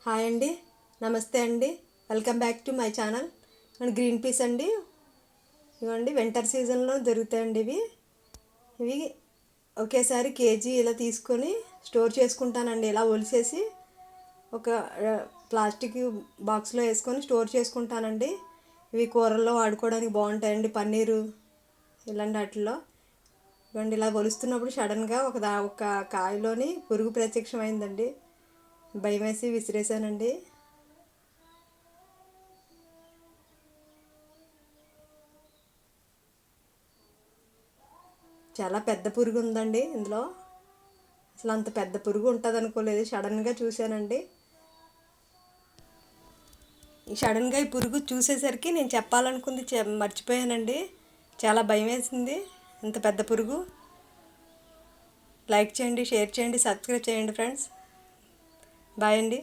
Hi అండి, నమస్తే అండి. Welcome back to my channel. Green peas అండి. ఇవ్వండి, వింటర్ సీజన్లో దొరుకుతాయండి ఇవి ఒకేసారి కేజీ ఇలా తీసుకొని స్టోర్ చేసుకుంటానండి. ఇలా ఒలిసేసి ఒక ప్లాస్టిక్ బాక్స్లో వేసుకొని స్టోర్ చేసుకుంటానండి. ఇవి కూరల్లో వాడుకోవడానికి బాగుంటాయండి. పన్నీరు ఇలాంటి వాటిల్లో ఇవ్వండి. ఇలా ఒలుస్తున్నప్పుడు సడన్గా ఒక కాయలోని పురుగు ప్రత్యక్షమైందండి. భయం వేసి విసిరేసానండి. చాలా పెద్ద పురుగు ఉందండి ఇందులో. అసలు అంత పెద్ద పురుగు ఉంటుంది అనుకోలేదు. సడన్గా చూశానండి. సడన్గా ఈ పురుగు చూసేసరికి నేను చెప్పాలనుకుంది మర్చిపోయానండి. చాలా భయం వేసింది. ఇంత పెద్ద పురుగు. లైక్ చేయండి, షేర్ చేయండి, సబ్స్క్రైబ్ చేయండి ఫ్రెండ్స్. బాయ్ అండి.